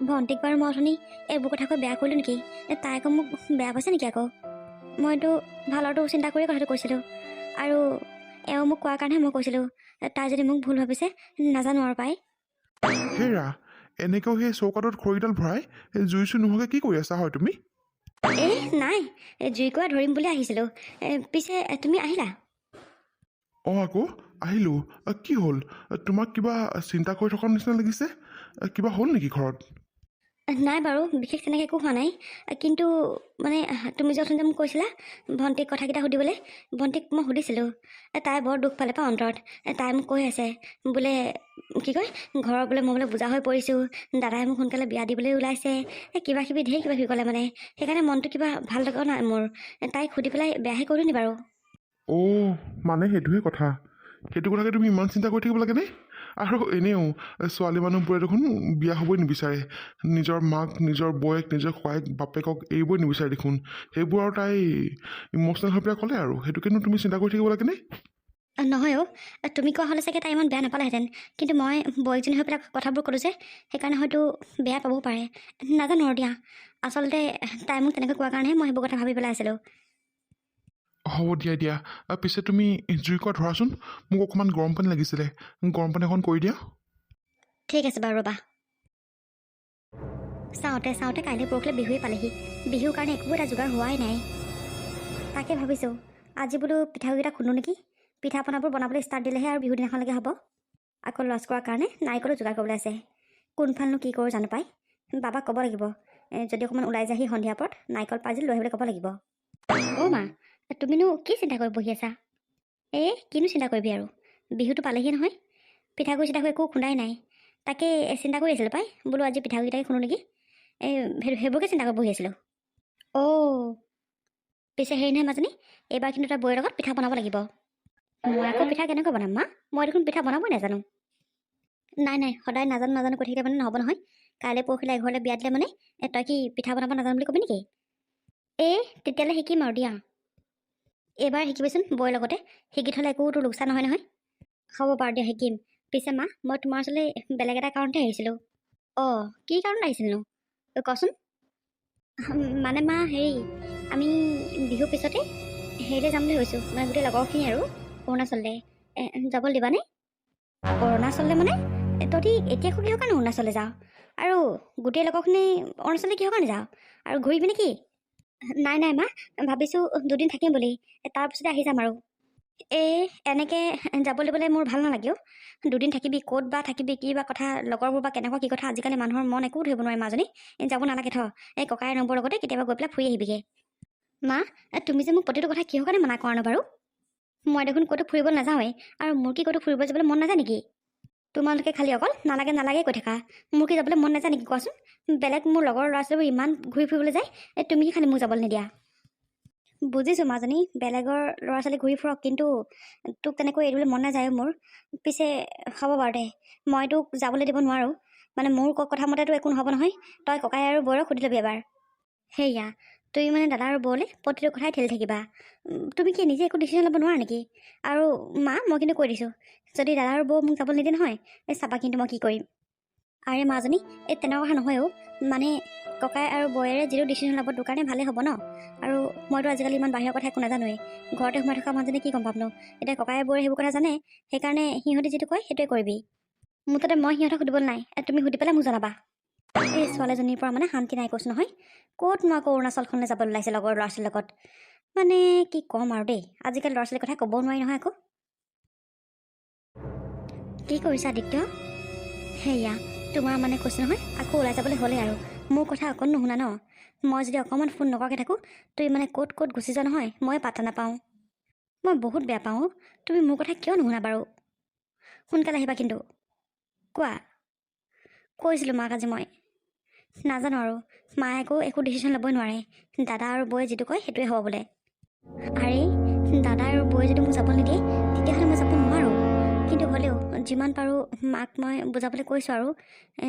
ভণ্টিক বাৰু মই অথনি এইবোৰ কথা কৈ বেয়া কৰিলোঁ নেকি? তাই আকৌ মোক বেয়া পাইছে নেকি আকৌ? মইতো ভালৰটো চিন্তা কৰিয়ে কথাটো কৈছিলোঁ। আৰু এওঁ মোক কোৱাৰ কাৰণেহে মই কৈছিলোঁ। তাই যদি মোক ভুল ভাবিছে নাজানো আৰু পাই। হেৰা, এনেকৈও সেই চৌকাটোত খৰিডাল ভৰাই জুই চুই নোহোৱাকৈ কি কৰি আছা হয় তুমি? নাই, জুইকুৰা ধৰিম বুলি আহিছিলোঁ। পিছে তুমি আহিলা? অঁ আকৌ আহিলোঁ। কি হ'ল? তোমাক কিবা চিন্তা কৰি থকাৰ নিচিনা লাগিছে। কিবা হ'ল নেকি ঘৰত? নাই বাৰু, বিশেষ তেনেকৈ একো হোৱা নাই। কিন্তু মানে তুমি যে অথনি মোক কৈছিলা ভণ্টিক কথাকেইটা সুধিবলৈ, ভণ্টিক মই সুধিছিলোঁ। তাই বৰ দুখ পালে পাওঁ অন্তৰত। তাই মোক কৈ আছে বোলে কি কয়, ঘৰৰ বোলে মই বোলে বুজা হৈ পৰিছোঁ, দাদাই মোক সোনকালে বিয়া দিবলৈ ওলাইছে, কিবা কিবি ঢেৰ কিবা কিবি ক'লে মানে। সেইকাৰণে মনটো কিবা ভাল লগা নাই মোৰ। তাইক সুধি পেলাই বেয়াহে কৰিলোঁ নি বাৰু? অ' মানে সেইটোহে কথা। সেইটো কথাকে তুমি ইমান চিন্তা কৰি থাকিব লাগেনে? আৰু এনেও ছোৱালী মানুহবোৰে দেখোন বিয়া হ'বই নিবিচাৰে। নিজৰ মাক, নিজৰ বৌয়েক, নিজৰ খুৱায়েক, বাপেকক এৰিবই নিবিচাৰে দেখোন। সেইবোৰ আৰু তাই ইম'চনেল হৈ পেলাই ক'লে আৰু সেইটোকেনো তুমি চিন্তা কৰি থাকিব লাগেনে? নহয় তুমি কোৱা হ'লে চাগে তাই ইমান বেয়া নাপালেহেঁতেন। কিন্তু মই বৌয়েকজনী হৈ পেলাই কথাবোৰ ক'লোঁ যে, সেইকাৰণে হয়তো বেয়া পাবও পাৰে। নাজানো আৰু দিয়া। আচলতে তাই মোক তেনেকৈ কোৱাৰ কাৰণেহে মই সেইবোৰ কথা ভাবি পেলাই আছিলোঁ। হ'ব দিয়া। পিছে তুমি জুইকুৰা ধৰাচোন। মোক অকণমান গৰম পানী লাগিছিলে। গৰম পানী অকণ কৰি দিয়া। ঠিক আছে বাৰু, ৰ'বা। চাওঁতে কাইলৈ পৰহিলৈ বিহুৱে পালেহি। বিহুৰ কাৰণে একো এটা যোগাৰ হোৱাই নাই। তাকে ভাবিছোঁ আজি বোলো পিঠাগুড়িকেইটা খুন্দো নেকি। পিঠা পনাবোৰ বনাবলৈ ষ্টাৰ্ট দিলেহে আৰু বিহুৰ দিনাখনলৈকে হ'ব। আকৌ লছ কৰাৰ কাৰণে নাৰিকলো যোগাৰ কৰিবলৈ আছে। কোনফালনো কি কৰোঁ জানো পাই। বাবাক ক'ব লাগিব, যদি অকণমান ওলাই যায়হি সন্ধিয়া পৰত নাৰিকল পাইছিল লৈ আহিবলৈ ক'ব লাগিব। অ' মা, তুমিনো কি চিন্তা কৰি বহি আছা? কিনো চিন্তা কৰিবি আৰু, বিহুটো পালেহি নহয়। পিঠাগুড়ি চিঠাগুড়ি একো খুন্দাই নাই। তাকে চিন্তা কৰি আছিলোঁ পাই, বোলো আজি পিঠাগুড়িকেইটাকে খুন্দো নেকি। সেইবোৰকে চিন্তা কৰি বহি আছিলোঁ। পিছে হেৰি নহয় মাজনী, এইবাৰ কিন্তু তাৰ বৌৰ লগত পিঠা বনাব লাগিব। মই আকৌ পিঠা কেনেকৈ বনাম মা? মই দেখোন পিঠা বনাবই নাজানো। নাই, সদায় নাজানো কৈ থাকিলে মানে নহ'ব নহয়। কাইলৈ পৰহিলৈ এঘৰলৈ বিয়া দিলে মানে তই কি পিঠা বনাব নাজানো বুলি ক'বি নেকি? তেতিয়ালৈ শিকিম আৰু দিয়া। এইবাৰ শিকিবিচোন বৌৰ লগতে। শিকি থ'লে একো তোৰ লোকচান নহয় নহয়। হ'ব বাৰু দিয়া, শিকিম। পিছে মা, মই তোমাৰ ওচৰলৈ বেলেগ এটা কাৰণতে আহিছিলোঁ। কি কাৰণত আহিছিলনো? কচোন। মানে মা হেৰি, আমি বিহুৰ পিছতে হেৰিলৈ যাম বুলি ভাবিছোঁ, মানে গোটেই লগৰখিনি আৰু অৰুণাচললৈ। যাবলৈ দিবানে? অৰুণাচললৈ মানে তহঁতি এতিয়া আকৌ কিহৰ কাৰণে অৰুণাচললৈ যাওঁ? আৰু গোটেই লগৰখিনি অৰুণাচললৈ কিহৰ কাৰণে যাওঁ? আৰু ঘূৰিবি নেকি? নাই মা, ভাবিছোঁ 2 দিন থাকিম বুলি, তাৰপিছতে আহি যাম আৰু। এনেকৈ যাবলৈ দিবলৈ মোৰ ভাল নালাগে। 2 দিন থাকিবি, ক'ত বা থাকিবি, কি বা কথা, লগৰবোৰ বা কেনেকুৱা কি কথা, আজিকালি মানুহৰ মন একো ধৰিব নোৱাৰে মাজনী। যাব নালাগে ককাই নবৰ লগতে কেতিয়াবা গৈ পেলাই ফুৰি আহিবিগৈ। মা, তুমি যে মোক প্ৰতিটো কথা কিহৰ কাৰণে মানা কৰা ন বাৰু? মই দেখোন ক'তো ফুৰিব নাযাওঁৱেই, আৰু মোৰ কি ক'তো ফুৰিব যাবলৈ মন নাযায় নেকি? তোমালোকে খালি অকল নালাগে কৈ থাকা। মোৰ কি যাবলৈ মন নাযায় নেকি কোৱাচোন? বেলেগ মোৰ লগৰ ল'ৰা ছোৱালীবোৰ ইমান ঘূৰি ফুৰিবলৈ যায়, তুমি কি খালি মোক যাবলৈ নিদিয়া? বুজিছোঁ মাজনী, বেলেগৰ ল'ৰা ছোৱালী ঘূৰি ফুৰক, কিন্তু তোক তেনেকৈ এৰিবলৈ মন নাযায় মোৰ। পিছে হ'ব বাৰু দে, মই তোক যাবলৈ দিব নোৱাৰোঁ। মানে মোৰ কথা মতেতো একো নহ'ব নহয়। তই ককাই আৰু বৌৰক সুধি ল'বি এবাৰ। সেয়া, তুমি মানে দাদা আৰু বৌলৈ প্ৰতিটো কথাই ঠেলি থাকিবা। তুমি কি নিজে একো ডিচিশ্যন ল'ব নোৱাৰা নেকি? আৰু মা, মই কিন্তু কৈ দিছোঁ, যদি দাদা আৰু বৌ মোক যাবলৈ নিদিয়ে নহয়, চাবা কিন্তু মই কি কৰিম। আৰে মাজনী, তেনেকুৱা কথা নহয়। মানে ককাই আৰু বৌয়েৰে যিটো ডিচিশ্যন ল'ব তোৰ কাৰণে ভালেই হ'ব ন। আৰু মইতো আজিকালি ইমান বাহিৰৰ কথা একো নাজানোৱেই। ঘৰতে সোমাই থকা মাজনী কি গম পাম ন। এতিয়া ককাই বৌয়ে সেইবোৰ কথা জানে, সেইকাৰণে সিহঁতে যিটো কয় সেইটোৱে কৰিবি। মুঠতে মই সিহঁতক সুধিবলৈ নাই, তুমি সুধি পেলাই মোক জনাবা। ছোৱালীজনীৰ পৰা মানে শান্তি নাই কৈছোঁ নহয়। ক'তনো আকৌ অৰুণাচলখনলৈ যাবলৈ ওলাইছে লগৰ ল'ৰা ছোৱালীৰ লগত। মানে কি ক'ম আৰু দেই, আজিকালি ল'ৰা ছোৱালীৰ কথা ক'বও নোৱাৰি নহয় আকৌ। কি কৰিছা আদিত্য? সেয়া, তোমাৰ মানে কৈছোঁ নহয়, আকৌ ওলাই যাবলৈ হ'লেই আৰু। মোৰ কথা অকণ নুশুনা ন। মই যদি অকণমান ফোন নকৰাকৈ থাকোঁ, তুমি মানে ক'ত গুচি যোৱা নহয়, মই পাত্তা নাপাওঁ। মই বহুত বেয়া পাওঁ। তুমি মোৰ কথা কিয় নুশুনা বাৰু? সোনকালে আহিবা কিন্তু। কোৱা। কৈছিলোঁ মাক আজি মই। নাজানো আৰু, মায়ে একো ডিচিশ্যন ল'বই নোৱাৰে। দাদা আৰু বৌয়ে যিটো কয় সেইটোৱে হ'ব বোলে। আৰে, দাদা আৰু বৌয়ে যদি মোক যাব নিদিয়ে তেতিয়াহ'লে মই যাব নোৱাৰোঁ। কিন্তু হ'লেও যিমান পাৰোঁ মাক মই বুজাবলৈ কৈছোঁ আৰু।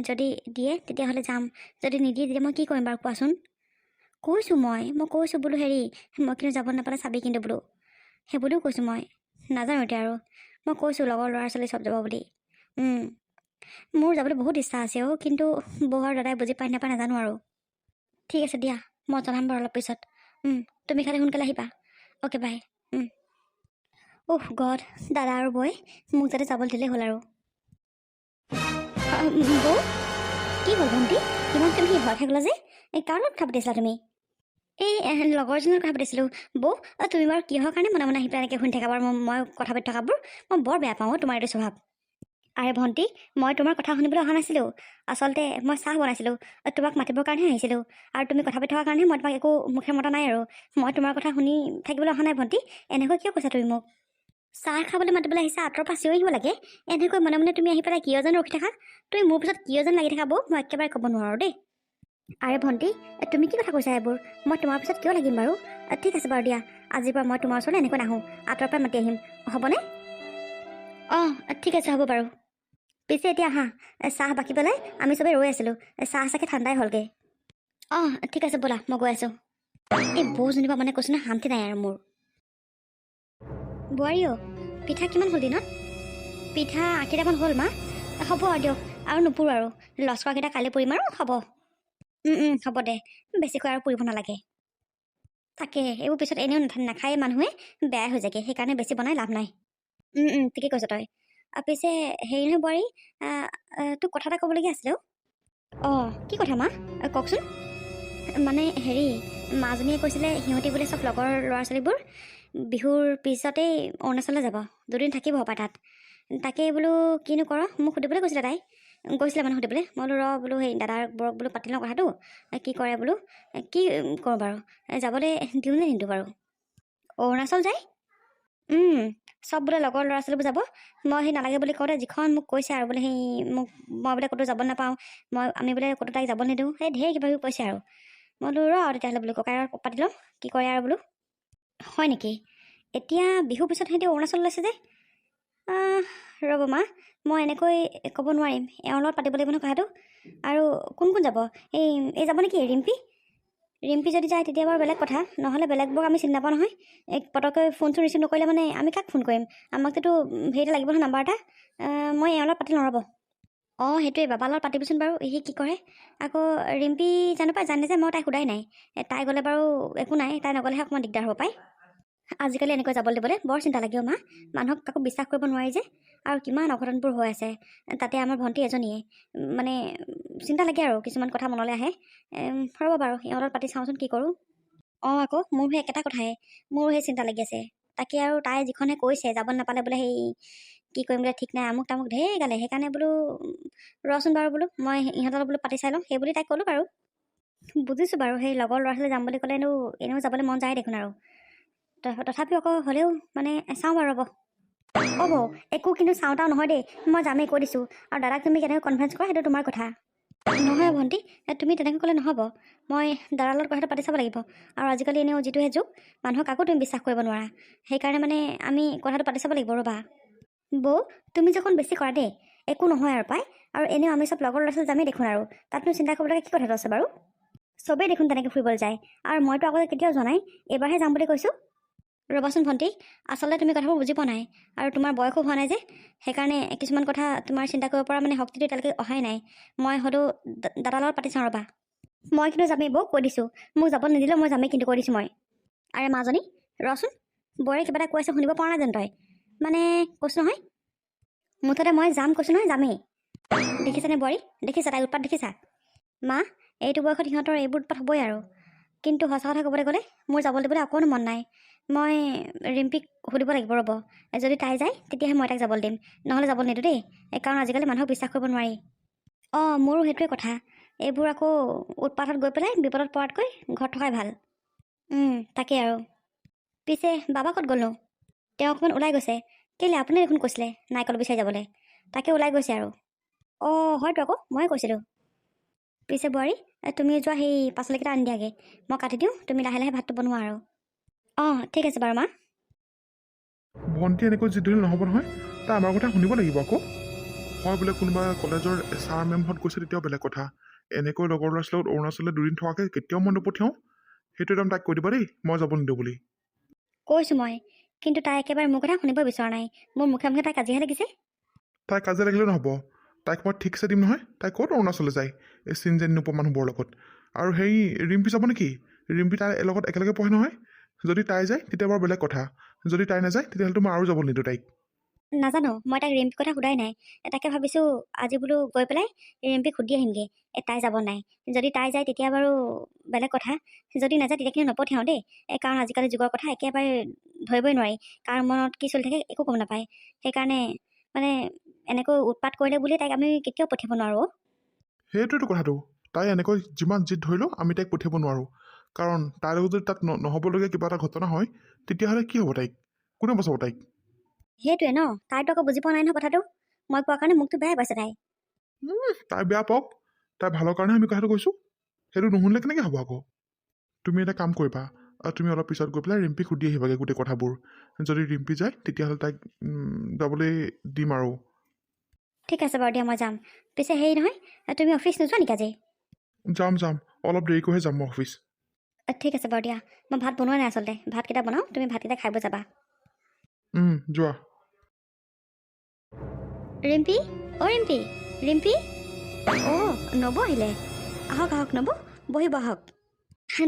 যদি দিয়ে তেতিয়াহ'লে যাম, যদি নিদিয়ে তেতিয়া মই কি কৰিম বাৰু কোৱাচোন? কৈছোঁ মই কৈছোঁ বোলো হেৰি, মই কিন্তু যাব নাপালে চাবি কিন্তু বোলো। সেইবুলিও কৈছোঁ মই। নাজানো এতিয়া আৰু, মই কৈছোঁ লগৰ ল'ৰা ছোৱালী চব যাব বুলি। মোৰ যাবলৈ বহুত ইচ্ছা আছে কিন্তু বৌ আৰু দাদাই বুজি পাই নাপায় নাজানো আৰু। ঠিক আছে দিয়া, মই জনাম বাৰু অলপ পিছত। তুমি খালি সোনকালে আহিবা। Okay bye. অহ গড, দাদা আৰু বৌয়ে মোক যাতে যাবলৈ দিলেই হ'ল আৰু। বৌ, কি হ'ল ভণ্টি? ইমান তুমি ভয় খাই গ'লা যে? কাৰ লগত কথা পাতিছিলা তুমি? এই লগৰজনৰ কথা পাতিছিলোঁ। বৌ, তুমি বাৰু কিহৰ কাৰণে মনে মনে আহি পেলাই এনেকৈ শুনি থাকা বাৰু? মই কথা পাতি থকাবোৰ মই বৰ বেয়া পাওঁ তোমাৰ এইটো স্বভাৱ। আৰে ভণ্টি, মই তোমাৰ কথা শুনিবলৈ অহা নাছিলোঁ। আচলতে মই চাহ বনাইছিলোঁ, তোমাক মাতিবৰ কাৰণেহে আহিছিলোঁ। আৰু তুমি কথা পাতি থকাৰ কাৰণেহে মই তোমাক একো মুখে মতা নাই আৰু। মই তোমাৰ কথা শুনি থাকিবলৈ অহা নাই ভণ্টি। এনেকৈ কিয় কৈছা তুমি মোক? চাহ খাবলৈ মাতিবলৈ আহিছা, আঁতৰৰ পৰা চিঞৰি আহিব লাগে। এনেকৈ মনে মনে তুমি আহি পেলাই কিয় যেন ৰখি থাকা? তুমি মোৰ পিছত কিয় যেন লাগি থাকা বৌ, মই একেবাৰে ক'ব নোৱাৰোঁ দেই। আৰে ভণ্টি, তুমি কি কথা কৈছা এইবোৰ? মই তোমাৰ পিছত কিয় লাগিম বাৰু? ঠিক আছে বাৰু দিয়া, আজিৰ পৰা মই তোমাৰ ওচৰলৈ এনেকৈ নাহোঁ, আঁতৰৰ পৰা মাতি আহিম, হ'বনে? অঁ ঠিক আছে, হ'ব বাৰু। পিছে এতিয়া আহা, চাহ বাকি পেলাই আমি চবেই ৰৈ আছিলোঁ। চাহ চাগে ঠাণ্ডাই হ'লগৈ। অঁ ঠিক আছে ব'লা, মই গৈ আছোঁ। এই বৌ যেনিবা মানে কৈছোঁ ন, শান্তি নাই আৰু মোৰ। বোৱাৰী অ', পিঠা কিমান হ'ল দিনত? পিঠা 8টামান হ'ল মা। হ'ব আৰু দিয়ক, আৰু নুপুৰো আৰু। লস্কৰাকেইটা কাইলৈ পৰিম আৰু হ'ব। হ'ব দে, বেছিকৈ আৰু পুৰিব নালাগে। তাকে এইবোৰ পিছত এনেও নাখায় মানুহে, বেয়াই হৈ যায়গৈ, সেইকাৰণে বেছি বনাই লাভ নাই। ঠিকে কৈছ তই। পিছে হেৰি নহয় বোৱাৰী, তোক কথা এটা ক'বলগীয়া আছিলে অ'। অঁ কি কথা মা? কওকচোন। মানে হেৰি, মাজনীয়ে কৈছিলে সিহঁতি বোলে চব লগৰ ল'ৰা ছোৱালীবোৰ বিহুৰ পিছতেই অৰুণাচললৈ যাব, 2দিন থাকিব হপায় তাত। তাকে বোলো কিনো কৰ, মোক সুধিবলৈ কৈছিলে তাই। কৈছিলে মানে সুধিবলৈ, মই বোলো বোলো সেই দাদাৰ বৰক বোলো পাতি লওঁ কথাটো, কি কৰে বোলো। কি কৰোঁ বাৰু, যাবলৈ দিওঁ নে নিদিওঁ বাৰু? অৰুণাচল যায়? চব বোলে লগৰ ল'ৰা ছোৱালীবোৰ যাব। মই সেই নালাগে বুলি কওঁতে যিখন মোক কৈছে আৰু বোলে সেই মোক, মই বোলে ক'তো যাব নাপাওঁ, আমি বোলে ক'তো তাইক যাব নিদিওঁ, সেই ঢেৰ কিবা কিবি কৈছে আৰু। মই বোলো তেতিয়াহ'লে বোলো ককাই পাতি লওঁ, কি কৰে আৰু বোলো। হয় নেকি? এতিয়া বিহুৰ পিছত সিহঁতি অৰুণাচল লৈছে যে? ৰ'ব মা, মই এনেকৈ ক'ব নোৱাৰিম, এওঁৰ লগত পাতিব লাগিব নহয় কথাটো। আৰু কোন কোন যাব? এই যাব নেকি ৰিম্পী? ৰিম্পী যদি যায় তেতিয়া বাৰু বেলেগ কথা, নহ'লে বেলেগবোৰক আমি চিনি নাপাওঁ নহয়। পটককৈ ফোন চোন ৰিচিভ নকৰিলে মানে আমি কাক ফোন কৰিম? আমাকতো হেৰি লাগিব নহয়, নাম্বাৰ এটা। মই এওঁৰ লগত পাতি লওঁ ৰ'ব। অঁ সেইটোৱে, বাবাৰ লগত পাতিবচোন বাৰু, সি কি কৰে। আকৌ ৰিম্পী জানো পাই, জানে যে মই তাইক সোধাই নাই। তাই গ'লে বাৰু একো নাই, তাই নগ'লেহে অকণমান দিগদাৰ হ'ব পায়। আজিকালি এনেকৈ যাবলৈ দিবলৈ বৰ চিন্তা লাগে মা। মানুহক কাকো বিশ্বাস কৰিব নোৱাৰি যে, আৰু কিমান অঘটনবোৰ হৈ আছে। তাতে আমাৰ ভণ্টি এজনীয়ে মানে চিন্তা লাগে আৰু, কিছুমান কথা মনলৈ আহে। ৰ'ব বাৰু, এওঁৰ পাতি চাওঁচোন কি কৰোঁ। অঁ আকৌ মোৰ সেই একেটা কথাই, মোৰো সেই চিন্তা লাগি আছে। তাকে আৰু তাই যিখনে কৈছে যাব নাপালে বোলে সেই কি কৰিম বোলে ঠিক নাই, আমুক তামুক ঢেৰ গালে। সেইকাৰণে বোলো ৰচোন বাৰু বোলো, মই ইহঁতৰ বোলো পাতি চাই লওঁ, সেই বুলি তাইক ক'লোঁ বাৰু। বুজিছোঁ বাৰু, সেই লগৰ ল'ৰা ছোৱালী যাম বুলি ক'লে এনেও যাবলৈ মন যায় দেখোন আৰু। তথাপিও আকৌ হ'লেও মানে চাওঁ বাৰু ৰ'ব। হ'ব, একো কিন্তু চাওঁতাও নহয় দেই, মই যামেই কৈ দিছোঁ। আৰু দাদাক তুমি কেনেকৈ কনভিন্স কৰা সেইটো তোমাৰ কথা। নহয় ভণ্টি, তুমি তেনেকৈ ক'লে নহ'ব। মই দাদাৰ লগত কথাটো পাতি চাব লাগিব। আৰু আজিকালি এনেও যিটোহে যুগ, মানুহক কাকো তুমি বিশ্বাস কৰিব নোৱাৰা। সেইকাৰণে মানে আমি কথাটো পাতি চাব লাগিব ৰ'বা। বৌ, তুমি যখন বেছি কৰা দেই, একো নহয় আৰু পাই। আৰু এনেও আমি চব লগৰ ল'ৰা ছোৱালী যামেই দেখোন আৰু, তাতনো চিন্তা কৰিবলগীয়া কি কথাটো আছে বাৰু? চবেই দেখোন তেনেকৈ ফুৰিবলৈ যায়, আৰু মইতো আগতে কেতিয়াও যোৱা নাই, এইবাৰহে যাম বুলি কৈছোঁ। ৰ'বাচোন ভণ্টি, আচলতে তুমি কথাবোৰ বুজি পোৱা নাই, আৰু তোমাৰ বয়সো হোৱা নাই যে, সেইকাৰণে কিছুমান কথা তোমাৰ চিন্তা কৰিব পৰা মানে শক্তিটো এতিয়ালৈকে অহাই নাই। মই হ'লেও দাদাৰ লগত পাতি চাওঁ ৰ'বা। মই কিন্তু যামেই বৌ, কৈ দিছোঁ। মোক যাব নিদিলেও মই যামেই, কিন্তু কৈ দিছোঁ মই। আৰে মাজনী, ৰচোন, বৌৰে কিবা এটা কৈ আছে, শুনিব পৰা নাই জানো তই? মানে কৈছোঁ নহয়, মুঠতে মই যাম কৈছোঁ নহয়, যামেই। দেখিছানে বোৱাৰী, দেখিছা তাইৰ উৎপাত দেখিছা? মা, এইটো বয়সত সিহঁতৰ এইবোৰ উৎপাত হ'বই আৰু। কিন্তু সঁচা কথা ক'বলৈ গ'লে মোৰ যাবলৈ দিবলৈ অকণো মন নাই। মই ৰিম্পীক সুধিব লাগিব ৰ'ব, যদি তাই যায় তেতিয়াহে মই তাইক যাবলৈ দিম, নহ'লে যাবলৈ নিদিওঁ দেই। কাৰণ আজিকালি মানুহক বিশ্বাস কৰিব নোৱাৰি। অঁ মোৰো সেইটোৱে কথা, এইবোৰ আকৌ উৎপাতত গৈ পেলাই বিপদত পৰাতকৈ ঘৰত থকাই ভাল। তাকে আৰু। পিছে বাবা ক'ত গ'লনো? তেওঁ অকণমান ওলাই গৈছে। কেলৈ, আপুনি দেখোন কৈছিলে নাৰিকল বিচাৰি যাবলৈ। তাকে ওলাই গৈছে আৰু। অঁ হয়তো আকৌ, ময়ে কৈছিলোঁ। পিছে বোৱাৰী, তুমি যোৱা সেই পাচলিকেইটা আনি দিয়াগৈ, মই কাটি দিওঁ, তুমি লাহে লাহে ভাতটো বনোৱা আৰু। অঁ ঠিক আছে বাৰু মা। ভণ্টি এনেকৈ যি ধৰিলে নহ'ব নহয়, তাই আমাৰ কথা শুনিব লাগিব আকৌ। হয় বোলে কোনোবা কলেজৰ ছাৰ মেমহঁত গৈছে তেতিয়াও বেলেগ কথা। এনেকৈ লগৰ ল'ৰা ছোৱালীৰ লগত অৰুণাচললৈ 2দিন থকাকৈ কেতিয়াও মই নপঠিয়াওঁ। সেইটো একদম তাইক কৈ দিবা দেই, মই যাব নিদিওঁ বুলি। কৈছোঁ মই, কিন্তু তাই একেবাৰে মোৰ কথা শুনিব বিচৰা নাই। মোৰ মুখে মুখে তাই কাজিয়াহে লাগিছে। তাই কাজিয়া লাগিলে নহ'ব, তাইক মই ঠিকছে দিম নহয়। তাই ক'ত অৰুণাচললৈ যায় এই চিন যেন নোপোৱা মানুহবোৰৰ লগত। আৰু সেই ৰিম্পী যাব নেকি? ৰিম্পী তাইৰ লগত একেলগে পঢ়ে নহয়। যদি তাই যায় তেতিয়া বাৰু বেলেগ কথা, যদি তাই নাযায় তেতিয়াহ'লেতো মই আৰু যাব নিদিওঁ তাইক। নাজানো, মই তাইক ৰিম্পিৰ কথা সোধাই নাই। তাকে ভাবিছোঁ আজি বোলো গৈ পেলাই ৰিম্পিক সুধি আহিমগৈ তাই যাব নাই। যদি তাই যায় তেতিয়া বাৰু বেলেগ কথা, যদি নাযায় তেতিয়া কিন্তু নপঠিয়াওঁ দেই। কাৰণ আজিকালি যুগৰ কথা একেবাৰে ধৰিবই নোৱাৰি, কাৰ মনত কি চলি থাকে একো গম নাপায়। সেইকাৰণে মানে এনেকৈ উৎপাত কৰিলে বুলি তাইক আমি কেতিয়াও পঠিয়াব নোৱাৰোঁ। সেইটোৱেতো কথাটো। তাই এনেকৈ যিমান জিদ ধৰিলেও আমি তাইক পঠিয়াব নোৱাৰোঁ। কাৰণ তাইৰ লগত যদি তাত নহ'বলগীয়া কিবা এটা ঘটনা হয় তেতিয়াহ'লে কি হ'ব তাইক? কোনে বচাব তাইক? সেইটোৱে ন, তাইতো আকৌ বুজি পোৱা নাই নহয় কথাটো। মই কোৱাৰ কাৰণে মোকতো বেয়াই পাইছে তাই। তাই বেয়া পাওক, তাই ভালৰ কাৰণে আমি কথাটো কৈছোঁ। সেইটো নুশুনিলে কেনেকৈ হ'ব আকৌ? তুমি এটা কাম কৰিবা, তুমি অলপ পিছত গৈ পেলাই ৰিম্পীক সুধি আহিবাগৈ গোটেই কথাবোৰ। যদি ৰিম্পী যায় তেতিয়াহ'লে তাইক যাবলৈ দিম আৰু। ঠিক আছে বাৰু দিয়া, মই যাম। পিছে হেৰি নহয়, তুমি অফিচ নোযোৱা নেকি আজি? যাম, অলপ দেৰিকৈহে যাম মই অফিচ। ঠিক আছে বাৰু দিয়া, মই ভাত বনোৱা নাই আচলতে। ভাতকেইটা বনাওঁ, তুমি ভাতকেইটা খাই বৈ যাবা। যোৱা। ৰিম্পী, অ' ৰিম্পী, ৰিম্পী, অ' নবৌ আহিলে। আহক আহক নবৌ, বহিব আহক।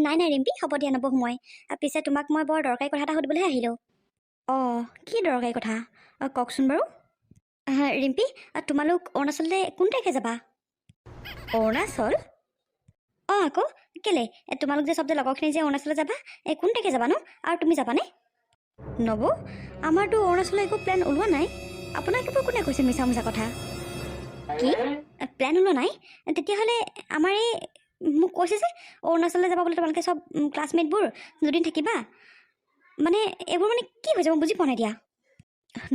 নাই ৰিম্পী, হ'ব দিয়া নবৌ মই। পিছে তোমাক মই বৰ দৰকাৰী কথা এটা সুধিবলৈহে আহিলোঁ। অঁ, কি দৰকাৰী কথা? কওকচোন বাৰু। ৰিম্পী, তোমালোক অৰুণাচললৈ কোন তাৰিখে যাবা? অৰুণাচল? অঁ আকৌ কেলে? তোমালোক যে চব যে লগৰখিনি যে অৰুণাচললৈ যাবা, কোন তাৰিখে যাবানো? আৰু তুমি যাবানে? নবৌ, আমাৰতো অৰুণাচলৰ একো প্লেন ওলোৱা নাই। আপোনাক এইবোৰ কোনে কৈছে মিছা মিছা কথা? কি প্লেন ওলোৱা নাই? তেতিয়াহ'লে আমাৰ এই মোক কৈছে যে অৰুণাচললৈ যাবা বোলে তোমালোকে চব ক্লাছমেটবোৰ, দুদিন থাকিবা। মানে এইবোৰ মানে কি হৈছে মই বুজি পোৱা নাই দিয়া।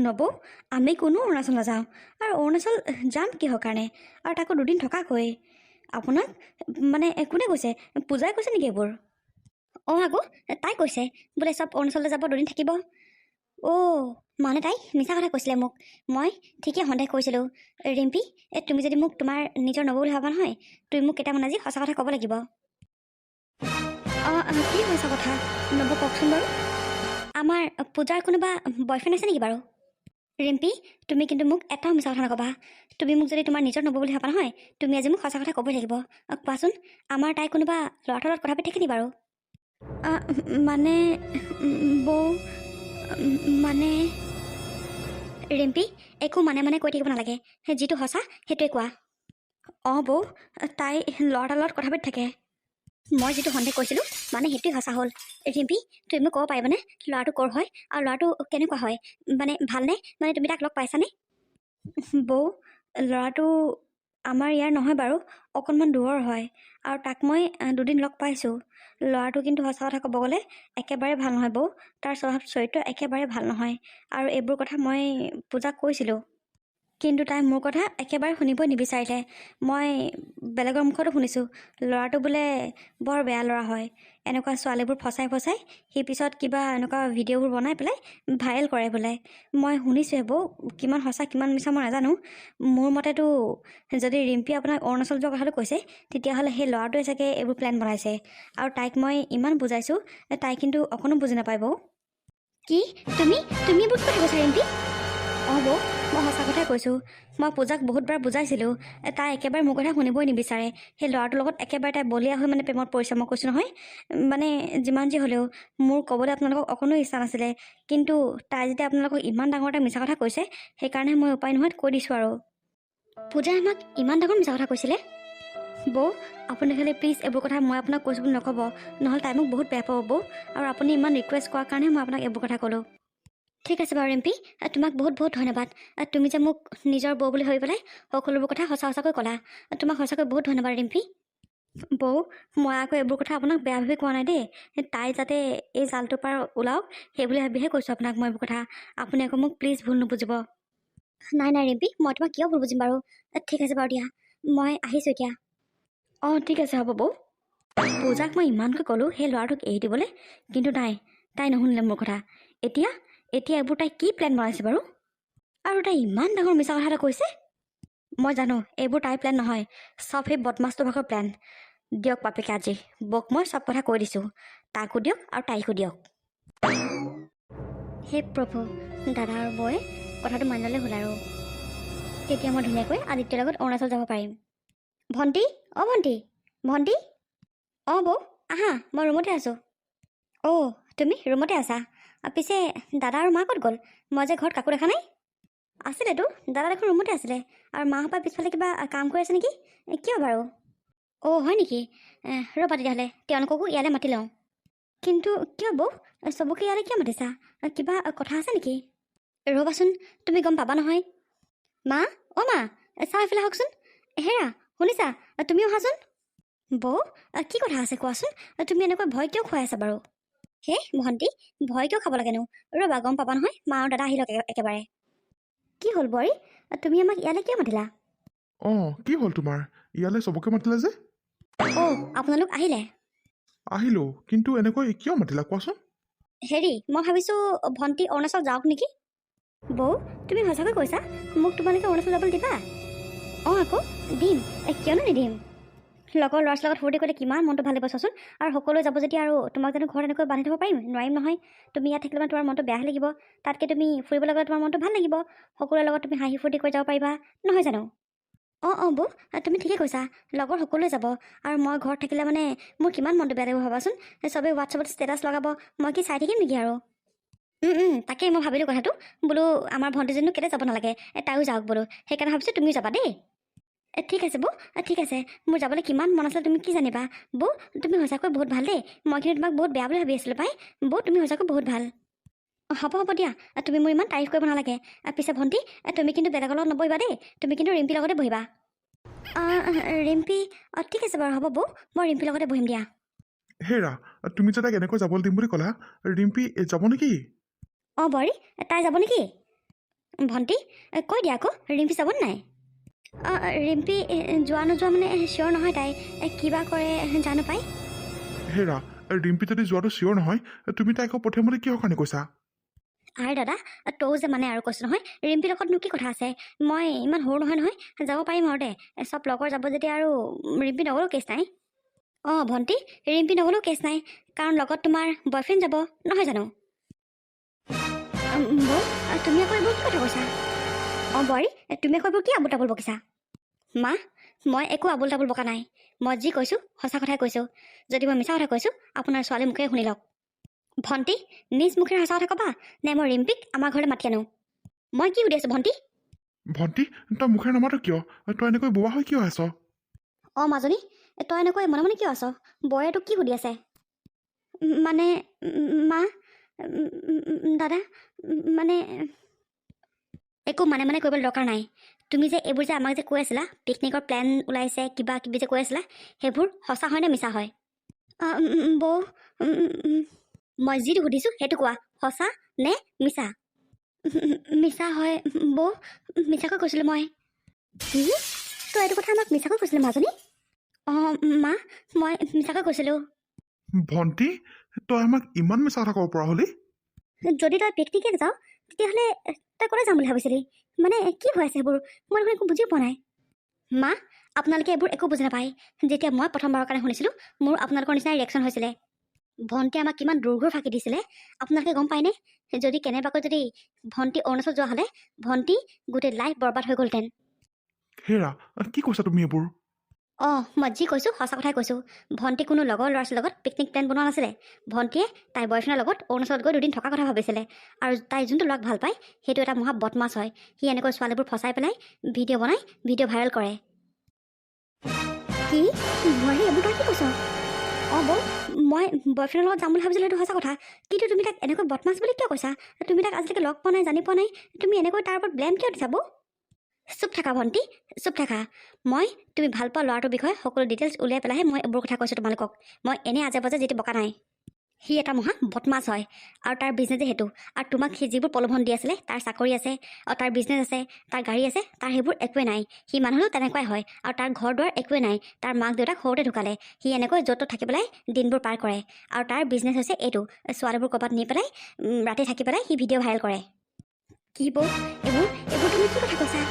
নবৌ, আমি কোনো অৰুণাচল নাযাওঁ। আৰু অৰুণাচল যাম কিহৰ কাৰণে? আৰু তাকো দুদিন থকাকৈ। আপোনাক মানে কোনে কৈছে? পূজাই কৈছে নেকি এইবোৰ? অঁ আকৌ তাই কৈছে বোলে চব অৰুণাচললৈ যাব, দুদিন থাকিব। অ' মানে তাই মিছা কথা কৈছিলে মোক। মই ঠিকেই সন্দেহ কৰিছিলোঁ। ৰিম্পী, তুমি যদি মোক তোমাৰ নিজৰ নবৌ বুলি ভাবা নহয়, তুমি মোক কেইটামান আজি সঁচা কথা ক'ব লাগিব। অঁ কি সঁচা কথা নবৌ, কওকচোন বাৰু। আমাৰ পূজাৰ কোনোবা বয়ফ্ৰেণ্ড আছে নেকি বাৰু? ৰিম্পী, তুমি কিন্তু মোক এটাও মিছা কথা নক'বা। তুমি মোক যদি তোমাৰ নিজৰ নবৌ বুলি ভাবা নহয়, তুমি আজি মোক সঁচা কথা ক'বই লাগিব। কোৱাচোন, আমাৰ তাই কোনোবা ল'ৰাটোৰ লগত কথা পাতি থাকে নি বাৰু? মানে বৌ, মানে ৰিম্পী, একো মানে কৈ থাকিব নালাগে। যিটো সঁচা সেইটোৱে কোৱা। অঁ বৌ, তাই ল'ৰা এটাৰ লগত কথা পাতি থাকে। মই যিটো সন্দেহ কৰিছিলোঁ মানে সেইটোৱে সঁচা হ'ল। ৰিম্পী, তুমি মোক ক'ব পাৰিবানে ল'ৰাটো ক'ৰ হয় আৰু ল'ৰাটো কেনেকুৱা হয়? মানে ভালনে? মানে তুমি তাক লগ পাইছানে? বৌ, ল'ৰাটো আমাৰ ইয়াৰ নহয় বাৰু, অকণমান দূৰৰ হয়। আৰু তাক মই দুদিন লগ পাইছোঁ। ল'ৰাটো কিন্তু সঁচা কথা ক'ব গ'লে একেবাৰে ভাল নহয় বৌ। তাৰ স্বভাৱ চৰিত্ৰ একেবাৰে ভাল নহয়। আৰু এইবোৰ কথা মই পূজাক কৈছিলোঁ, কিন্তু তাই মোৰ কথা একেবাৰে শুনিবই নিবিচাৰিলে। মই বেলেগৰ মুখতো শুনিছোঁ ল'ৰাটো বোলে বৰ বেয়া ল'ৰা হয়। এনেকুৱা ছোৱালীবোৰ ফচাই সি পিছত কিবা এনেকুৱা ভিডিঅ'বোৰ বনাই পেলাই ভাইৰেল কৰে বোলে। মই শুনিছোঁহে বৌ, কিমান সঁচা কিমান মিছা মই নাজানো। মোৰ মতেতো যদি ৰিম্পী আপোনাক অৰুণাচল যোৱা কথাটো কৈছে, তেতিয়াহ'লে সেই ল'ৰাটোৱে চাগে এইবোৰ প্লেন বনাইছে। আৰু তাইক মই ইমান বুজাইছোঁ, তাই কিন্তু অকণো বুজি নাপায় বৌ। কি তুমি এইবোৰ কি কথা কৈছা ৰিম্পী? অঁ বৌ, মই সঁচা কথাই কৈছোঁ। মই পূজাক বহুতবাৰ বুজাইছিলোঁ, তাই একেবাৰে মোৰ কথা শুনিবই নিবিচাৰে। সেই ল'ৰাটোৰ লগত একেবাৰে তাই বলিয়া হৈ মানে প্ৰেমত পৰিছে। মই কৈছোঁ নহয়, মানে যিমান যি হ'লেও মোৰ ক'বলৈ আপোনালোকক অকণো ইচ্ছা নাছিলে, কিন্তু তাই যেতিয়া আপোনালোকক ইমান ডাঙৰ এটা মিছা কথা কৈছে, সেইকাৰণে মই উপায় নোহোৱাত কৈ দিছোঁ আৰু। পূজাই আমাক ইমান ডাঙৰ মিছা কথা কৈছিলে? বৌ, আপুনি খালি প্লিজ এইবোৰ কথা মই আপোনাক কৈছোঁ বুলি নক'ব, নহ'লে তাই মোক বহুত বেয়া পাব বৌ। আৰু আপুনি ইমান ৰিকুৱেষ্ট কৰাৰ কাৰণে মই আপোনাক এইবোৰ কথা ক'লোঁ। ঠিক আছে বাৰু ৰিম্পী, তোমাক বহুত ধন্যবাদ। তুমি যে মোক নিজৰ বৌ বুলি ভাবি পেলাই সকলোবোৰ কথা সঁচাকৈ ক'লা। তোমাক সঁচাকৈ বহুত ধন্যবাদ ৰিম্পী। বৌ, মই আকৌ এইবোৰ কথা আপোনাক বেয়া ভাবি কোৱা নাই দেই। তাই যাতে এই জালটোৰ পৰা ওলাওক সেইবুলি ভাবিহে কৈছোঁ আপোনাক মই এইবোৰ কথা। আপুনি আকৌ মোক প্লিজ ভুল নুবুজিব। নাই ৰিম্পী, মই তোমাক কিয় ভুল বুজিম বাৰু। ঠিক আছে বাৰু দিয়া, মই আহিছোঁ এতিয়া। অঁ ঠিক আছে হ'ব বৌ। পূজাক মই ইমানকৈ ক'লোঁ সেই ল'ৰাটোক এৰি দিবলৈ, কিন্তু তাই নুশুনিলে মোৰ কথা। এতিয়া এইবোৰ তাই কি প্লেন বনাইছে বাৰু? আৰু তাই ইমান ডাঙৰ মিছা কথা এটা কৈছে। মই জানো এইবোৰ তাইৰ প্লেন নহয়, চব সেই বদমাছটো ভাগৰ প্লেন। দিয়ক বাপেকে আজি বৌক মই চব কথা কৈ দিছোঁ, তাকো দিয়ক আৰু তাইকো দিয়ক। হে প্ৰভু, দাদা আৰু বৌয়ে কথাটো মানি ল'লে হ'ল আৰু। তেতিয়া মই ধুনীয়াকৈ আদিত্যৰ লগত অৰুণাচল যাব পাৰিম। ভণ্টি, অঁ ভণ্টি, ভণ্টি, অঁ বৌ আহা, মই ৰুমতে আছোঁ। অ' তুমি ৰুমতে আছা? পিছে দাদা আৰু মা ক'ত গ'ল? মই যে ঘৰত কাকো দেখা নাই। আছিলেতো, দাদা দেখোন ৰুমতে আছিলে, আৰু মাহঁতৰ পিছফালে কিবা কাম কৰি আছে নেকি? কিয় বাৰু? অ' হয় নেকি? ৰ'বা তেতিয়াহ'লে তেওঁলোককো ইয়ালৈ মাতি লওঁ। কিন্তু কিয় বৌ, চবকে ইয়ালৈ কিয় মাতিছা? কিবা কথা আছে নেকি? ৰ'বাচোন, তুমি গম পাবা নহয়। মা, অ' মা, চাহ এইফালে আহকচোন। হেৰা, শুনিছা? তুমিও অহাচোন। বৌ, কি কথা আছে কোৱাচোন? তুমি এনেকৈ ভয় কিয় খুৱাই আছা বাৰু? হে ভণ্টি, ভয় কিয় খাব লাগেনো? ৰ'বা, গম পাবা নহয়, মা আৰু দাদা আহিলক একেবাৰে। কি হ'ল বোৱাৰী, তুমি আমাক ইয়ালৈ কিয় মাতিলা? অঁ, কি হ'ল তোমাৰ? ইয়ালৈ চবকে মাতিলা যে? অ' আপোনালোক আহিলে? আহিলোঁ, কিন্তু এনেকৈ কিয় মাতিলা কোৱাচোন? হেৰি, মই ভাবিছোঁ ভণ্টি অৰুণাচল যাওক নেকি। বৌ, তুমি সঁচাকৈ কৈছা? মোক তোমালোকে অৰুণাচল যাবলৈ দিবা? অঁ আকৌ দিম, কিয়নো নিদিম। লগৰ ল'ৰা ছোৱালীৰ লগত ফূৰ্তি কৰিলে কিমান মনটো ভাল লাগিব চোৱাচোন। আৰু সকলোৱে যাব যেতিয়া আৰু তোমাক জানো ঘৰত এনেকৈ বান্ধি থ'ব পাৰিম? নোৱাৰিম নহয়। তুমি ইয়াত থাকিলে মানে তোমাৰ মনটো বেয়াহে লাগিব। তাতকৈ তুমি ফুৰিবলৈ গ'লে তোমাৰ মনটো ভাল লাগিব। সকলোৰে লগত তুমি হাঁহি ফূৰ্তি কৰি যাব পাৰিবা, নহয় জানো? অঁ বৌ, তুমি ঠিকে কৈছা। লগৰ সকলোৱে যাব, আৰু মই ঘৰত থাকিলে মানে মোৰ কিমান মনটো বেয়া লাগিব ভাবাচোন। চবেই হোৱাটছআপত ষ্টেটাছ লগাব, মই কি চাই থাকিম নেকি আৰু? তাকেই মই ভাবিলোঁ কথাটো, বোলো আমাৰ ভণ্টিজনীনো কেলৈ যাব নালাগে, তাইও যাওক বোলো। সেইকাৰণে ভাবিছোঁ তুমিও যাবা দেই। ঠিক আছে বৌ, ঠিক আছে। মোৰ যাবলৈ কিমান মন আছিলে তুমি কি জানিবা। বৌ, তুমি সঁচাকৈ বহুত ভাল দেই। মই কিন্তু তোমাক বহুত বেয়া বুলি ভাবি আছিলোঁ পাই। বৌ, তুমি সঁচাকৈ বহুত ভাল। হ'ব দিয়া, তুমি মোৰ ইমান তাৰিফ কৰিব নালাগে। পিছে ভণ্টি, তুমি কিন্তু বেলেগৰ লগত নবহিবা দেই। তুমি কিন্তু ৰিম্পিৰ লগতে বহিবা। ৰিম্পি, ঠিক আছে বাৰু, হ'ব বৌ, মই ৰিম্পিৰ লগতে বহিম দিয়া। হেৰা, তুমি যে তাইক এনেকৈ যাবলৈ দিম বুলি ক'লা, ৰিম্পী যাব নেকি? অঁ বোৱাৰী, তাই যাব নেকি? ভণ্টি, কৈ দিয়া আকৌ, ৰিম্পি যাবনে নাই? ৰিম্পি যোৱা নোযোৱা মানে চিয়'ৰ নহয় তাই। কিবা কৰে জানো পাই। হেৰা, ৰিম্পী যদি যোৱাটো চিয়'ৰ নহয়, তুমি তাইক আকৌ পঠিয়াম বুলি কিহৰ কাৰণে কৈছা? আৰে দাদা, তৌ যে মানে আৰু কৈছোঁ নহয়, ৰিম্পিৰ লগতনো কি কথা আছে? মই ইমান সৰু নহয় নহয়, যাব পাৰিম আৰু দে। চব লগৰ যাব যেতিয়া আৰু ৰিম্পি নগ'লেও কেছ নাই। অঁ ভণ্টি, ৰিম্পি নগ'লেও কেছ নাই, কাৰণ লগত তোমাৰ বয়ফ্ৰেণ্ড যাব, নহয় জানো? বৌ, তুমি আকৌ এইবোৰ কি কথা কৈছা? অঁ বোৱাৰী, তুমি আকৌ এইবোৰ কি আবুল তাবুল বকিছা? মা, মই একো আবুল তাবুল বকা নাই। মই যি কৈছোঁ সঁচা কথাই কৈছোঁ। যদি মই মিছা কথা কৈছোঁ, আপোনাৰ ছোৱালী মুখেৰে শুনি লওক। ভণ্টি, নিজ মুখেৰে সঁচা কথা ক'বা নে মই ৰিম্পিক আমাৰ ঘৰলৈ মাতি আনো? মই কি সুধি আছোঁ ভণ্টি? ভণ্টি, তই মুখেৰে নামাত কিয়? তই এনেকৈ বোৱা হৈ কিয় আছ? অঁ মাজনী, তই এনেকৈ মনে মনে কিয় আছ? বৌয়ে তোক কি সুধি আছে? মানে মা, দাদা, মানে একো মানে কৰিবলৈ দৰকাৰ নাই। তুমি যে এইবোৰ যে আমাক যে কৈ আছিলা, পিকনিকৰ প্লেন ওলাইছে কিবা কিবি যে কৈ আছিলা, সেইবোৰ সঁচা হয় নে মিছা হয়? বৌ, মই যিটো সুধিছোঁ সেইটো কোৱা, সঁচা নে মিছা? মিছা হয় বৌ, মিছাকৈ কৈছিলোঁ মই। কি? তই এইটো কথা আমাক মিছাকৈ কৈছিলি মাজনী? অঁ মা, মই মিছাকৈ কৈছিলোঁ। ভণ্টি, তই আমাক ইমান মিছা কথা ক'ব পৰা হ'লি? যদি তই পিকনিকে যাওঁ, তেতিয়াহ'লে তই ক'লৈ যাম বুলি ভাবিছিলি? মানে কি হৈ আছে সেইবোৰ? মই দেখোন একো বুজি পোৱা নাই। মা, আপোনালোকে এইবোৰ একো বুজি নাপায়। যেতিয়া মই প্ৰথমবাৰৰ কাৰণে শুনিছিলোঁ, মোৰ আপোনালোকৰ নিচিনা ৰিয়েকশ্যন হৈছিলে। ভণ্টি আমাক কিমান দূৰ ফাঁকি দিছিলে আপোনালোকে গম পায়নে? যদি কেনেবাকৈ যদি ভণ্টি অৰুণাচল যোৱা হ'লে, ভণ্টি গোটেই লাইফ বৰবাদ হৈ গ'লহেঁতেন। হেৰা, কি কৈছা তুমি এইবোৰ? অঁ, মই যি কৈছোঁ সঁচা কথাই কৈছোঁ। ভণ্টি কোনো লগৰ ল'ৰা ছোৱালীৰ লগত পিকনিক প্লেন বনোৱা নাছিলে। ভণ্টিয়ে তাইৰ বয়ফ্ৰেণ্ডৰ লগত অৰুণাচলত গৈ দুদিন থকাৰ কথা ভাবিছিলে। আৰু তাই যোনটো ল'ৰাক ভাল পায়, সেইটো এটা মহা বদমাছ হয়। সি এনেকৈ ছোৱালীবোৰ ফচাই পেলাই ভিডিঅ' বনাই ভিডিঅ' ভাইৰেল কৰে। কি? মই এইবোৰ তই কি কৈছ? অঁ বৌ, মই বয়ফ্ৰেণ্ডৰ লগত যাম বুলি ভাবিছিলোঁ, সেইটো সঁচা কথা। কিন্তু তুমি তাক এনেকৈ বদমাছ বুলি কিয় কৈছা? তুমি তাক আজিলৈকে লগ পোৱা নাই, জানি পোৱা নাই, তুমি এনেকৈ তাৰ ওপৰত ব্লেম কিয় দিছা বৌ? চুপ থাকা ভণ্টি, চুপ থাকা। তুমি ভাল পোৱা ল'ৰাটোৰ বিষয়ে সকলো ডিটেইলছ উলিয়াই পেলাইহে মই এইবোৰ কথা কৈছোঁ তোমালোকক। মই এনেই আজে বাজে যিটো বকা নাই। সি এটা মহা বদমাছ হয়, আৰু তাৰ বিজনেছে সেইটো। আৰু তোমাক সি যিবোৰ প্ৰলোভন দি আছিলে, তাৰ চাকৰি আছে, আৰু তাৰ বিজনেছ আছে, তাৰ গাড়ী আছে, তাৰ সেইবোৰ একোৱে নাই। সি মানুহো তেনেকুৱাই হয়, আৰু তাৰ ঘৰ দুৱাৰ একোৱে নাই। তাৰ মাক দেউতাক সৰুতে ঢুকালে। সি এনেকৈ য'ত ত'ত থাকি পেলাই দিনবোৰ পাৰ কৰে। আৰু তাৰ বিজনেছ হৈছে এইটো, ছোৱালীবোৰ ক'ৰবাত নি পেলাই ৰাতি থাকি পেলাই সি ভিডিঅ' ভাইৰেল কৰে। কি বৌ, এইবোৰ তুমি কি কথা কৈছা?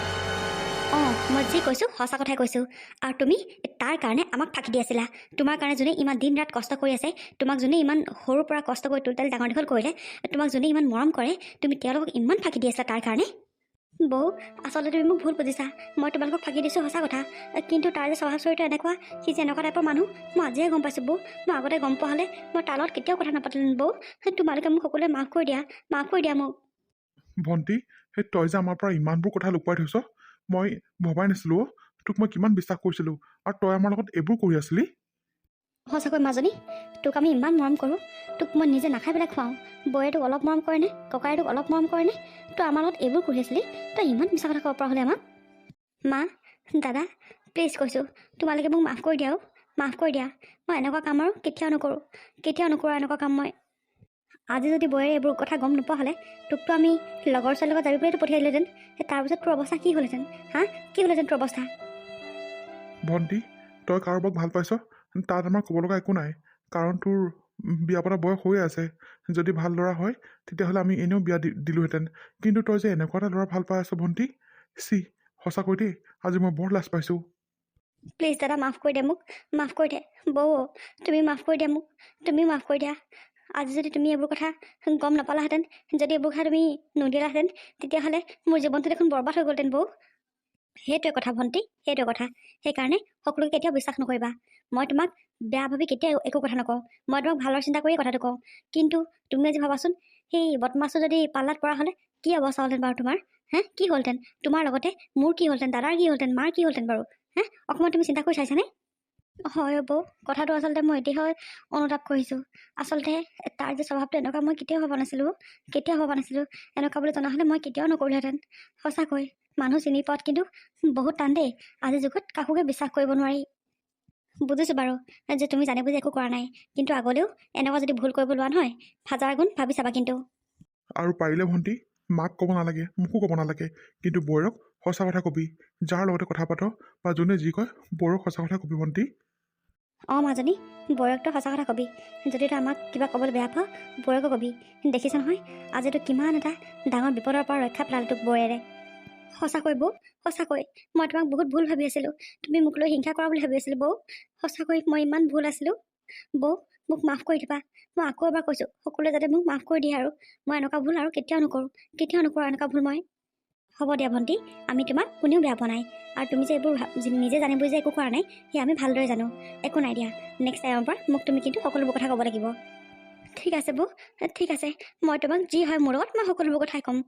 অঁ, মই যি কৈছোঁ সঁচা কথাই কৈছোঁ। আৰু তুমি তাৰ কাৰণে আমাক ফাঁকি দি আছিলা। তোমাৰ কাৰণে যোনে ইমান দিন ৰাত কষ্ট কৰি আছে, তোমাক যোনে ইমান সৰুৰ পৰা কষ্ট কৰি তুলতালি ডাঙৰ দীঘল কৰিলে, তোমাক যোনে ইমান মৰম কৰে, তুমি তেওঁলোকক ইমান ফাঁকি দি আছিলা তাৰ কাৰণে? বৌ আচলতে তুমি মোক ভুল বুজিছা। মই তোমালোকক ফাঁকি দিছোঁ সঁচা কথা, কিন্তু তাৰ যে স্বভাৱ চৰিত্ৰ এনেকুৱা, সি যে এনেকুৱা টাইপৰ মানুহ মই আজিহে গম পাইছোঁ বৌ। মই আগতে গম পোৱা হ'লে মই তাৰ লগত কেতিয়াও কথা নাপাতিলোঁ বৌ। তোমালোকে মোক সকলোৱে মাফ কৰি দিয়া মোক। ভণ্টি, সেই তই যে আমাৰ পৰা ইমানবোৰ কথা লুকুৱাই থৈছ, মই ভবাই নাছিলোঁ অ'। তোক মই কিমান বিশ্বাস কৰিছিলোঁ, আৰু তই আমাৰ লগত এইবোৰ কৰি আছিলি। সঁচাকৈ মাজনী, তোক আমি ইমান মৰম কৰোঁ, তোক মই নিজে নাখাই পেলাই খুৱাওঁ। বৌয়ে তোক অলপ মৰম কৰেনে? ককায়ে তোক অলপ মৰম কৰেনে? তই আমাৰ লগত এইবোৰ কৰি আছিলি, তই ইমান মিছা কথা ক'ব পৰা হ'লে আমাক। মা, দাদা, প্লিজ কৈছোঁ, তোমালোকে মোক মাফ কৰি দিয়া অ', মাফ কৰি দিয়া। মই এনেকুৱা কাম আৰু কেতিয়াও নকৰোঁ এনেকুৱা কাম মই। আজি যদি বৌয়ে এইবোৰ কথা গম নোপোৱা হ'লে, তোকতো আমি লগৰ ছোৱালীৰ লগত যাবি বুলিতো পঠিয়াই দিলোহেঁতেন। তাৰপিছত তোৰ অৱস্থা কি হ'লহেঁতেন? কি হ'লহেঁতেন তোৰ অৱস্থা? ভণ্টি, তই কাৰোবাক ভাল পাইছ, তাত আমাৰ ক'ব লগা একো নাই, কাৰণ তোৰ বিয়া পতা বয়স হৈয়ে আছে। যদি ভাল ল'ৰা হয় তেতিয়াহ'লে আমি এনেও বিয়া দিলোহেঁতেন। কিন্তু তই যে এনেকুৱা এটা ল'ৰা ভাল পাই আছ ভণ্টি, চি, সঁচাকৈ দেই, আজি মই বৰ লাজ পাইছোঁ। প্লিজ দাদা, মাফ কৰি দে মোক, মাফ কৰি দে। বৌ, তুমি মাফ কৰি দিয়া মোক, তুমি মাফ কৰি দিয়া। আজি যদি তুমি এইবোৰ কথা গম নাপালাহেঁতেন, যদি এইবোৰ কথা তুমি নুদিলাহেঁতেন, তেতিয়াহ'লে মোৰ জীৱনটো দেখোন বৰবাদ হৈ গ'লহেঁতেন বৌ। সেইটোৱে কথা ভণ্টি, সেইটোৱে কথা। সেইকাৰণে সকলোকে কেতিয়াও বিশ্বাস নকৰিবা। মই তোমাক বেয়া ভাবি কেতিয়াও একো কথা নকওঁ, মই তোমাক ভালৰ চিন্তা কৰিয়ে কথাটো কওঁ। কিন্তু তুমি আজি ভাবাচোন, সেই বদমাছটো যদি পাল্লাত পৰা হ'লে কি অৱস্থা হ'লহেঁতেন বাৰু তোমাৰ? কি হ'লহেঁতেন? তোমাৰ লগতে মোৰ কি হ'লহেঁতেন, দাদাৰ কি হ'লহেঁতেন, মাৰ কি হ'লহেঁতেন বাৰু? অকণমান তুমি চিন্তা কৰি চাইছানে? হয় বৌ, কথাটো আচলতে মই এতিয়াহে অনুতাপ কৰিছোঁ। আচলতে তাৰ যে স্বভাৱটো এনেকুৱা মই কেতিয়াও ভবা নাছিলোঁ। এনেকুৱা বুলি জনা হ'লে মই কেতিয়াও নকৰিলোহেঁতেন। সঁচাকৈ মানুহ চিনি পোৱাত কিন্তু বহুত টান দেই। আজিৰ যুগত কাকোকে বিশ্বাস কৰিব নোৱাৰি। বুজিছোঁ বাৰু যে তুমি জানি বুজি একো কৰা নাই, কিন্তু আগলৈও এনেকুৱা যদি ভুল কৰিব লোৱা নহয়, হাজাৰ গুণ ভাবি চাবা কিন্তু। আৰু পাৰিলে ভণ্টি, মাক ক'ব নালাগে, মোকো ক'ব নালাগে, কিন্তু বৌৰক সঁচা কথা কবি। যাৰ লগতে কথা পাত বা যোনে যি কয়, বৌৰক সঁচা কথা কবি ভণ্টি। মাজনী, বৌৰকতো সঁচা কথা কবি। যদি তই আমাক কিবা ক'বলৈ বেয়া পাৱ, বৌৰকো কবি। দেখিছ নহয়, আজিতো কিমান এটা ডাঙৰ বিপদৰ পৰা ৰক্ষা পেলালে তোক বৌয়েৰে। সঁচাকৈ বৌ, সঁচাকৈ মই তোমাক বহুত ভুল ভাবি আছিলোঁ। তুমি মোক লৈ হিংসা কৰা বুলি ভাবি আছিলোঁ বৌ। সঁচাকৈ মই ইমান ভুল আছিলোঁ। বৌ, মোক মাফ কৰি দিবা। মই আকৌ এবাৰ কৈছোঁ, সকলোৱে যাতে মোক মাফ কৰি দিয়ে। আৰু মই এনেকুৱা ভুল আৰু কেতিয়াও নকৰোঁ এনেকুৱা ভুল মই। হ'ব দিয়া ভণ্টি, আমি তোমাক কোনেও বেয়া পোৱা নাই। আৰু তুমি যে এইবোৰ নিজে জানি বুজি যে একো কৰা নাই, সেই আমি ভালদৰে জানো। একো নাই দিয়া, নেক্সট টাইমৰ পৰা মোক তুমি কিন্তু সকলোবোৰ কথা ক'ব লাগিব। ঠিক আছে বৌ, ঠিক আছে। মই তোমাক যি হয় মোৰ লগত মই সকলোবোৰ কথাই ক'ম।